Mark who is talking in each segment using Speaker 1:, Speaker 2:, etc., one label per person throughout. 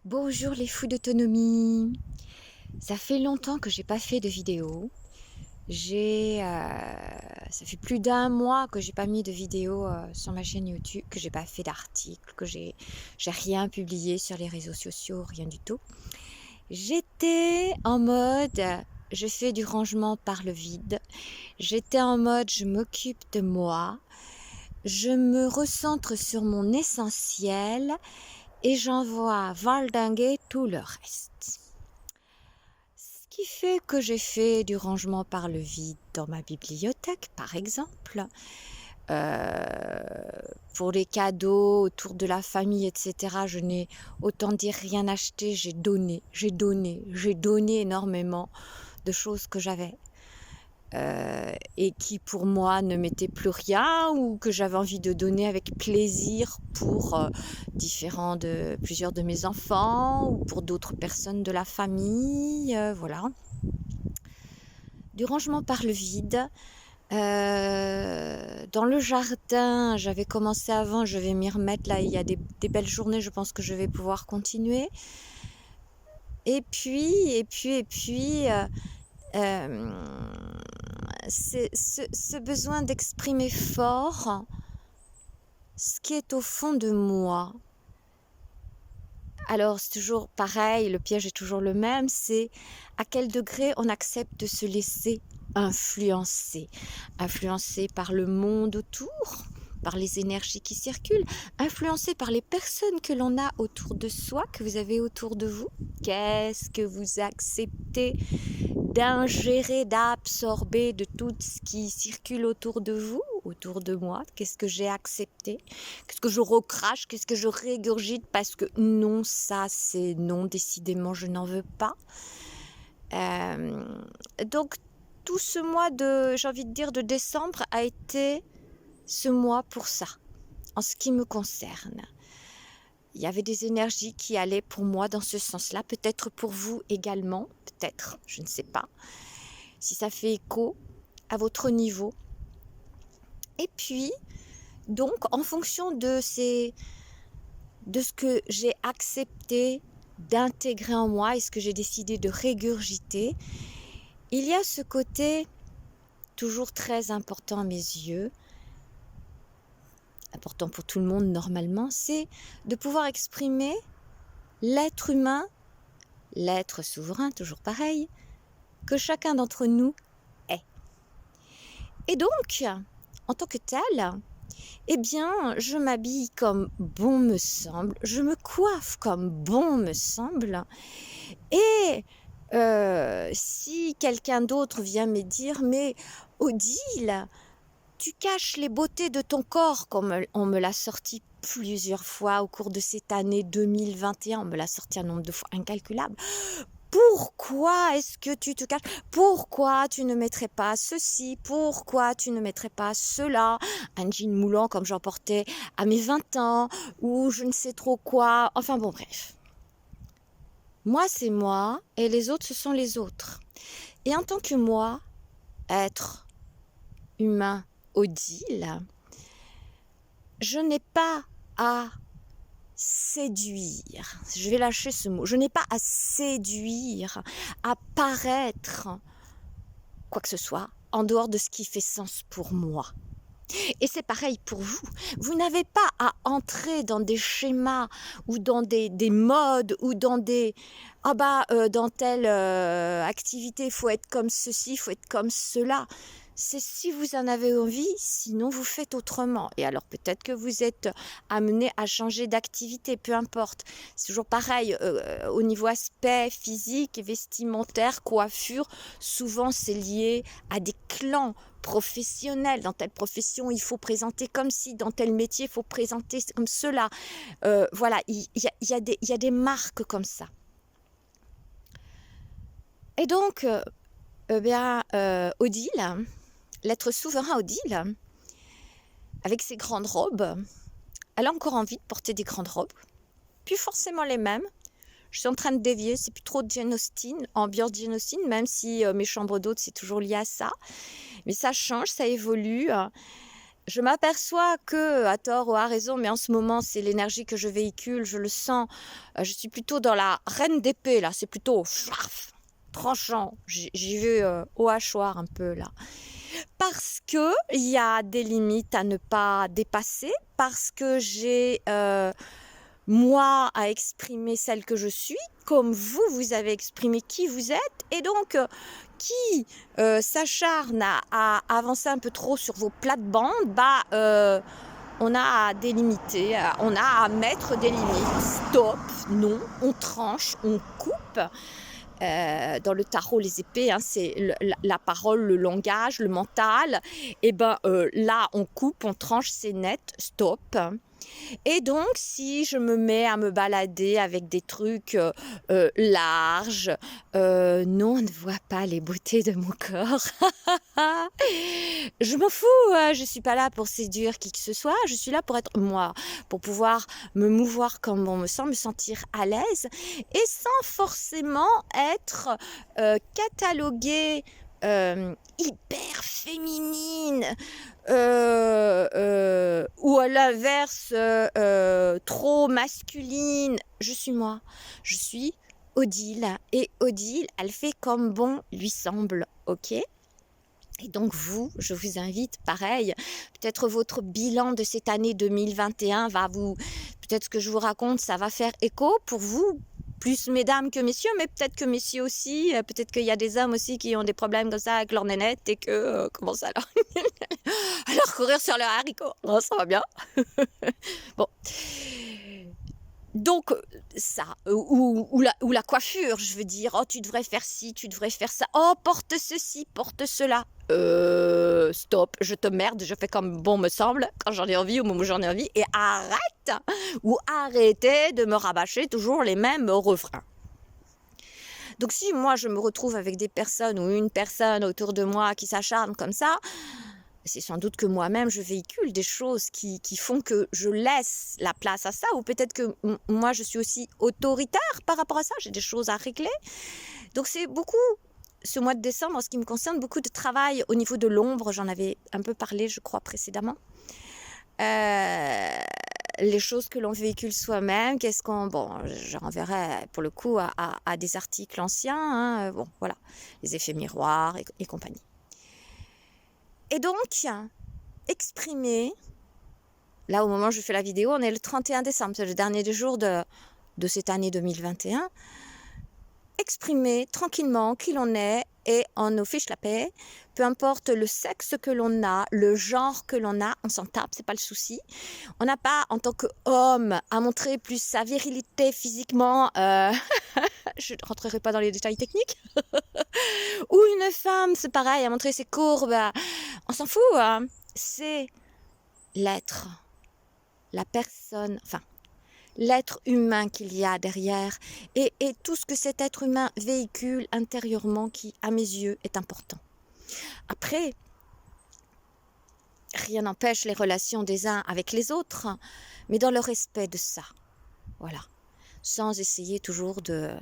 Speaker 1: Bonjour les fous d'autonomie. Ça fait longtemps que j'ai pas fait de vidéo. Ça fait plus d'un mois que j'ai pas mis de vidéo sur ma chaîne YouTube, que j'ai pas fait d'article, que j'ai rien publié sur les réseaux sociaux, rien du tout. J'étais en mode, je fais du rangement par le vide. J'étais en mode, je m'occupe de moi. Je me recentre sur mon essentiel et j'envoie valdinguer tout le reste. Ce qui fait que j'ai fait du rangement par le vide dans ma bibliothèque, par exemple, pour les cadeaux autour de la famille, etc. Je n'ai, autant dire, rien acheté, j'ai donné énormément de choses que j'avais. Et qui pour moi ne mettaient plus rien ou que j'avais envie de donner avec plaisir pour plusieurs de mes enfants ou pour d'autres personnes de la famille, voilà. Du rangement par le vide. Dans le jardin, j'avais commencé avant, je vais m'y remettre là, il y a des belles journées, je pense que je vais pouvoir continuer. Et puis, c'est ce besoin d'exprimer fort ce qui est au fond de moi. Alors c'est toujours pareil, le piège est toujours le même, c'est à quel degré on accepte de se laisser influencer par le monde autour, par les énergies qui circulent, influencé par les personnes que l'on a autour de soi, que vous avez autour de vous. Qu'est-ce que vous acceptez d'ingérer, d'absorber de tout ce qui circule autour de vous, autour de moi? Qu'est-ce que j'ai accepté? Qu'est-ce que je recrache? Qu'est-ce que je régurgite parce que non, ça c'est non, décidément je n'en veux pas. Donc tout ce mois j'ai envie de dire de décembre a été ce mois pour ça, en ce qui me concerne. Il y avait des énergies qui allaient pour moi dans ce sens-là, peut-être pour vous également, peut-être, je ne sais pas, si ça fait écho à votre niveau. Et puis, donc, en fonction de ce que j'ai accepté d'intégrer en moi et ce que j'ai décidé de régurgiter, il y a ce côté toujours très important à mes yeux, important pour tout le monde normalement, c'est de pouvoir exprimer l'être humain, l'être souverain, toujours pareil, que chacun d'entre nous est. Et donc, en tant que tel, eh bien, je m'habille comme bon me semble, je me coiffe comme bon me semble, et si quelqu'un d'autre vient me dire « Mais Odile, tu caches les beautés de ton corps », comme on me l'a sorti plusieurs fois au cours de cette année 2021, on me l'a sorti un nombre de fois incalculable. Pourquoi est-ce que tu te caches? Pourquoi tu ne mettrais pas ceci? Pourquoi tu ne mettrais pas cela? Un jean moulant comme j'en portais à mes 20 ans, ou je ne sais trop quoi. Enfin bon, bref. Moi, c'est moi, et les autres, ce sont les autres. Et en tant que moi, être humain Odile, je n'ai pas à séduire, je vais lâcher ce mot, je n'ai pas à séduire, à paraître quoi que ce soit en dehors de ce qui fait sens pour moi. Et c'est pareil pour vous. Vous n'avez pas à entrer dans des schémas ou dans des modes ou dans des dans telle activité, il faut être comme ceci, il faut être comme cela. C'est si vous en avez envie, sinon vous faites autrement. Et alors peut-être que vous êtes amené à changer d'activité, peu importe. C'est toujours pareil, au niveau aspect physique, vestimentaire, coiffure, souvent c'est lié à des clans professionnels. Dans telle profession, il faut présenter comme ci, dans tel métier, il faut présenter comme cela. Voilà, il y a des marques comme ça. Et donc, Odile, l'être souverain Odile, avec ses grandes robes, elle a encore envie de porter des grandes robes, plus forcément les mêmes. Je suis en train de dévier, c'est plus trop de Jane Austen, ambiance Jane Austen, même si mes chambres d'hôtes, c'est toujours lié à ça. Mais ça change, ça évolue. je m'aperçois que, à tort ou à raison, mais en ce moment, c'est l'énergie que je véhicule, je le sens. Je suis plutôt dans la reine d'épée, là. C'est plutôt tranchant. J'y vais au hachoir un peu, là. Parce que il y a des limites à ne pas dépasser, parce que j'ai moi à exprimer celle que je suis, comme vous, vous avez exprimé qui vous êtes, et donc qui s'acharne à avancer un peu trop sur vos plates-bandes, on a à délimiter, on a à mettre des limites. Stop, non, on tranche, on coupe. Dans le tarot, les épées, hein, c'est la parole, le langage, le mental. Et là, on coupe, on tranche, c'est net, stop. Et donc, si je me mets à me balader avec des trucs larges, non, on ne voit pas les beautés de mon corps. Je m'en fous, je suis pas là pour séduire qui que ce soit, je suis là pour être moi, pour pouvoir me mouvoir comme on me sent, me sentir à l'aise, et sans forcément être cataloguée hyper féminine, ou à l'inverse trop masculine. Je suis moi, je suis Odile, et Odile, elle fait comme bon lui semble, ok? Et donc vous, je vous invite, pareil, peut-être votre bilan de cette année 2021 va vous, peut-être ce que je vous raconte, ça va faire écho pour vous, plus mesdames que messieurs, mais peut-être que messieurs aussi, peut-être qu'il y a des hommes aussi qui ont des problèmes comme ça avec leur nénette et que, comment ça alors, alors courir sur le haricot, oh, ça va bien. Bon. Donc, ça, ou la coiffure, je veux dire, oh, tu devrais faire ci, tu devrais faire ça, oh, porte ceci, porte cela. Stop, je te merde, je fais comme bon me semble, quand j'en ai envie, au moment où j'en ai envie, et arrête, ou arrêtez de me rabâcher toujours les mêmes refrains. Donc, si moi, je me retrouve avec des personnes ou une personne autour de moi qui s'acharne comme ça, c'est sans doute que moi-même, je véhicule des choses qui font que je laisse la place à ça, ou peut-être que moi, je suis aussi autoritaire par rapport à ça, j'ai des choses à régler. Donc c'est beaucoup, ce mois de décembre, en ce qui me concerne, beaucoup de travail au niveau de l'ombre, j'en avais un peu parlé, je crois, précédemment. Les choses que l'on véhicule soi-même, qu'est-ce qu'on... Bon, je renverrai pour le coup à des articles anciens, hein, bon, voilà, les effets miroirs et compagnie. Et donc, exprimer, là au moment où je fais la vidéo, on est le 31 décembre, c'est le dernier des jours de cette année 2021, exprimer tranquillement qui l'on est et on nous fiche la paix, peu importe le sexe que l'on a, le genre que l'on a, on s'en tape, c'est pas le souci. On n'a pas en tant qu'homme à montrer plus sa virilité physiquement, je ne rentrerai pas dans les détails techniques, ou une femme, c'est pareil, à montrer ses courbes, on s'en fout, hein. C'est l'être, la personne, enfin, l'être humain qu'il y a derrière et tout ce que cet être humain véhicule intérieurement qui, à mes yeux, est important. Après, rien n'empêche les relations des uns avec les autres, mais dans le respect de ça, voilà, sans essayer toujours de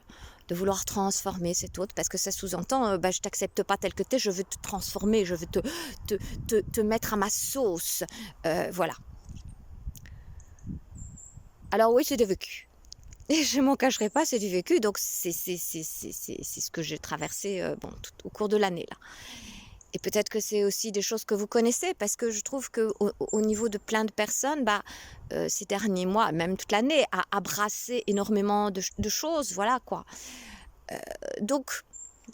Speaker 1: vouloir transformer cet autre, parce que ça sous-entend, je t'accepte pas tel que t'es, je veux te transformer, je veux te mettre à ma sauce, voilà. Alors oui, c'est du vécu. Et je m'en cacherai pas, c'est du vécu, donc c'est ce que j'ai traversé tout au cours de l'année là. Et peut-être que c'est aussi des choses que vous connaissez, parce que je trouve qu'au niveau de plein de personnes, ces derniers mois, même toute l'année, a brassé énormément de choses, voilà quoi. Donc,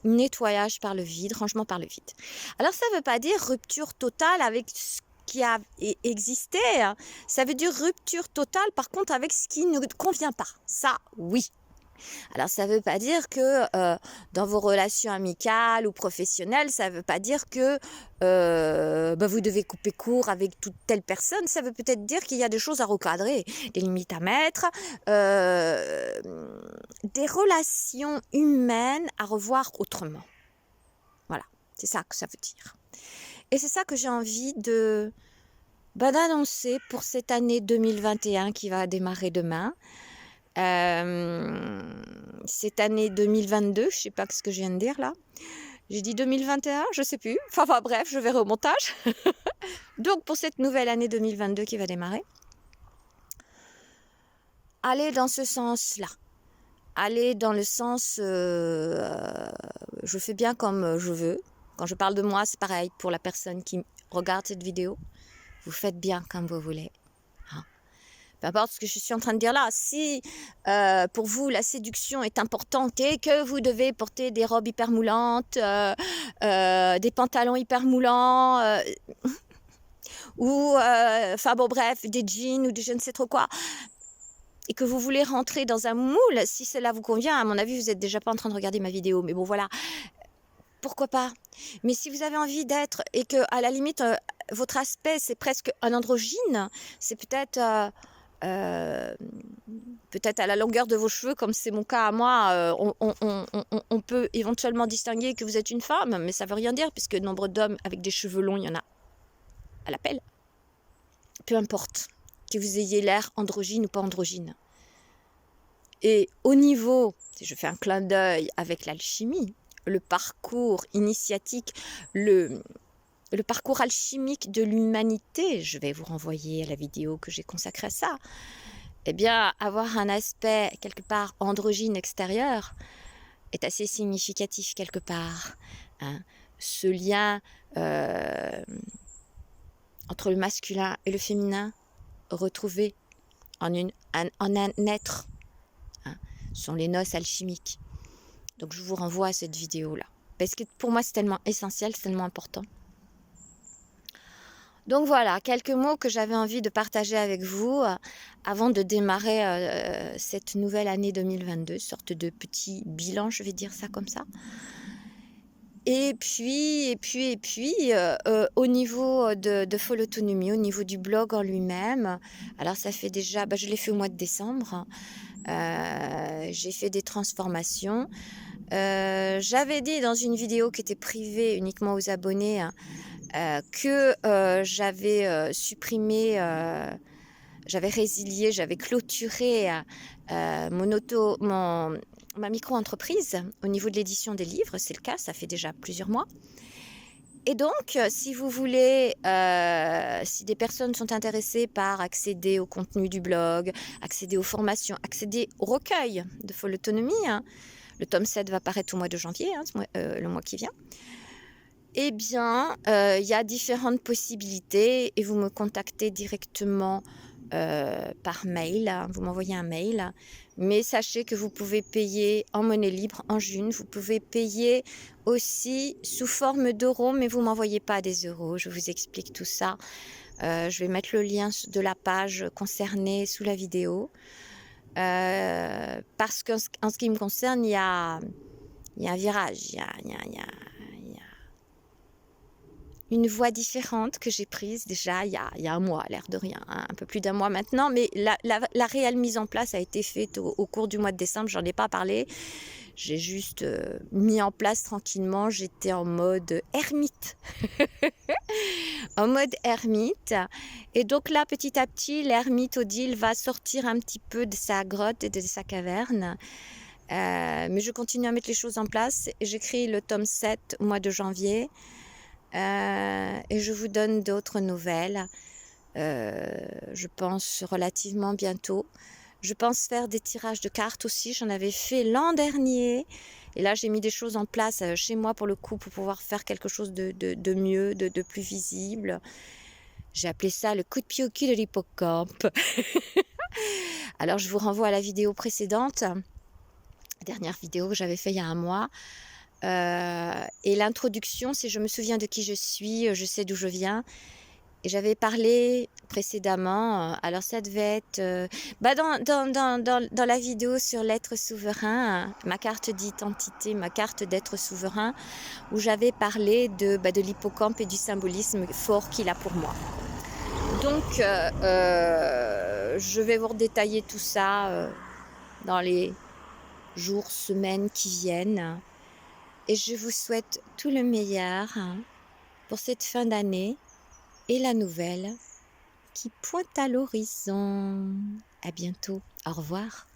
Speaker 1: nettoyage par le vide, rangement par le vide. Alors ça ne veut pas dire rupture totale avec ce qui a existé, hein. Ça veut dire rupture totale par contre avec ce qui ne convient pas, ça oui. Alors ça ne veut pas dire que dans vos relations amicales ou professionnelles, ça ne veut pas dire que vous devez couper court avec toute telle personne, ça veut peut-être dire qu'il y a des choses à recadrer, des limites à mettre, des relations humaines à revoir autrement. Voilà, c'est ça que ça veut dire. Et c'est ça que j'ai envie d'annoncer pour cette année 2021 qui va démarrer demain. Cette année 2022, je sais pas ce que je viens de dire là. J'ai dit 2021, je sais plus. Enfin bref, je verrai au montage. Donc pour cette nouvelle année 2022 qui va démarrer, allez dans ce sens-là. Allez dans le sens, je fais bien comme je veux. Quand je parle de moi, c'est pareil pour la personne qui regarde cette vidéo. Vous faites bien comme vous voulez. Hein. Peu importe ce que je suis en train de dire là. Si pour vous la séduction est importante et que vous devez porter des robes hyper moulantes, des pantalons hyper moulants, ou enfin bon bref, des jeans ou des je ne sais trop quoi, et que vous voulez rentrer dans un moule, si cela vous convient, à mon avis, vous n'êtes déjà pas en train de regarder ma vidéo, mais bon voilà, pourquoi pas. Mais si vous avez envie d'être, et que à la limite, votre aspect, c'est presque un androgyne, c'est peut-être peut-être à la longueur de vos cheveux, comme c'est mon cas à moi, on peut éventuellement distinguer que vous êtes une femme, mais ça ne veut rien dire, puisque le nombre d'hommes avec des cheveux longs, il y en a à l'appel. Peu importe que vous ayez l'air androgyne ou pas androgyne. Et au niveau, si je fais un clin d'œil avec l'alchimie, le parcours initiatique, le parcours alchimique de l'humanité, je vais vous renvoyer à la vidéo que j'ai consacrée à ça, eh bien, avoir un aspect quelque part androgyne extérieur est assez significatif quelque part. Hein. Ce lien entre le masculin et le féminin retrouvé en un être, hein, sont les noces alchimiques. Donc je vous renvoie à cette vidéo-là. Parce que pour moi c'est tellement essentiel, c'est tellement important. Donc voilà, quelques mots que j'avais envie de partager avec vous avant de démarrer cette nouvelle année 2022, sorte de petit bilan, je vais dire ça comme ça. Et puis, au niveau de Follow Autonomie, au niveau du blog en lui-même, alors ça fait déjà, je l'ai fait au mois de décembre, j'ai fait des transformations. J'avais dit dans une vidéo qui était privée uniquement aux abonnés que j'avais supprimé, j'avais résilié, j'avais clôturé ma micro-entreprise au niveau de l'édition des livres. C'est le cas, ça fait déjà plusieurs mois. Et donc, si vous voulez, si des personnes sont intéressées par accéder au contenu du blog, accéder aux formations, accéder au recueil de Follow Autonomie, hein, le tome 7 va paraître au mois de janvier, hein, le mois qui vient, eh bien, il y a différentes possibilités et vous me contactez directement par mail, hein, vous m'envoyez un mail, mais sachez que vous pouvez payer en monnaie libre, en June, vous pouvez payer aussi sous forme d'euros, mais vous ne m'envoyez pas des euros, je vous explique tout ça. Je vais mettre le lien de la page concernée sous la vidéo, parce qu'en ce qui me concerne, il y a un virage, il y a une voie différente que j'ai prise déjà il y a un mois, l'air de rien, hein, un peu plus d'un mois maintenant, mais la réelle mise en place a été faite au cours du mois de décembre, j'en ai pas parlé, j'ai juste mis en place tranquillement, j'étais en mode ermite, en mode ermite, et donc là petit à petit l'ermite Odile va sortir un petit peu de sa grotte et de sa caverne, mais je continue à mettre les choses en place, j'écris le tome 7 au mois de janvier, et je vous donne d'autres nouvelles, je pense relativement bientôt. Je pense faire des tirages de cartes aussi, j'en avais fait l'an dernier, et là j'ai mis des choses en place chez moi pour le coup, pour pouvoir faire quelque chose de mieux, de plus visible. J'ai appelé ça le coup de pied au cul de l'hippocampe. Alors je vous renvoie à la vidéo précédente, la dernière vidéo que j'avais fait il y a un mois. Et l'introduction, si je me souviens de qui je suis, je sais d'où je viens. Et j'avais parlé précédemment, alors ça devait être dans la vidéo sur l'être souverain, ma carte d'identité, ma carte d'être souverain, où j'avais parlé de l'hippocampe et du symbolisme fort qu'il a pour moi. Donc, je vais vous redétailler tout ça dans les jours, semaines qui viennent. Et je vous souhaite tout le meilleur pour cette fin d'année et la nouvelle qui pointe à l'horizon. À bientôt. Au revoir.